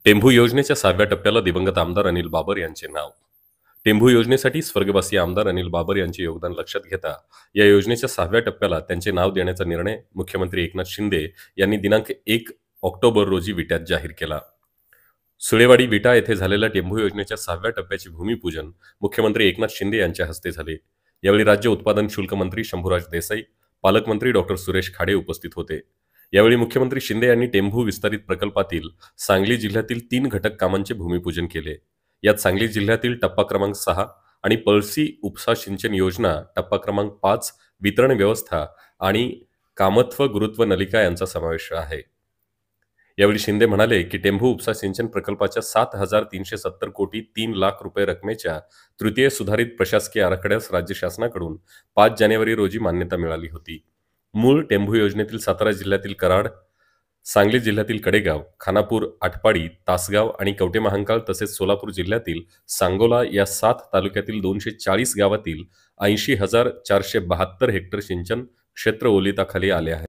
टेंभू योजनेच्या 6व्या टप्प्याला दिवंगत आमदार अनिल बाबर यांचे नाव. टेंभू योजनेसाठी स्वर्गवासी आमदार अनिल बाबर यांचे योगदान लक्षात घेता या योजनेच्या 6व्या टप्प्याला त्यांचे नाव देण्याचा निर्णय मुख्यमंत्री एकनाथ शिंदे यांनी दिनांक 1 ऑक्टोबर रोजी विट्यात जाहीर केला. सुळेवाडी विटा येथे झालेल्या टेंभू योजनेच्या 6व्या टप्प्याचे भूमिपूजन मुख्यमंत्री एकनाथ शिंदे यांच्या हस्ते झाले. यावेळी राज्य उत्पादन शुल्क मंत्री शंभूराज देसाई, पालकमंत्री डॉक्टर सुरेश खाडे उपस्थित होते. यावेळी मुख्यमंत्री शिंदे यांनी टेंभू विस्तारित प्रकल्पातील सांगली जिल्ह्यातील 3 घटक कामांचे भूमिपूजन केले. यात सांगली जिल्ह्यातील टप्पा क्रमांक 6 आणि पळशी उपसा सिंचन योजना टप्पा क्रमांक 5 वितरण व्यवस्था आणि कामत्व गुरुत्व नलिका यांचा समावेश आहे. यावेळी शिंदे म्हणाले की टेंभू उपसा सिंचन प्रकल्पाच्या 7,370 कोटी 3 लाख रुपये रकमेच्या तृतीय सुधारित प्रशासकीय आराखड्यास राज्य शासनाकडून 5 जानेवारी रोजी मान्यता मिळाली होती. मूळ टेंभू योजनेतील सातारा जिल्ह्यातील कराड, सांगली जिल्ह्यातील कडेगाव, खानापूर, आटपाडी, तासगाव आणि कवठेमहांकाळ तसेच सोलापूर जिल्ह्यातील सांगोला या 7 तालुक्यातील 240 गावातील 80,472 हेक्टर सिंचन क्षेत्र ओलिताखाली आले आहे.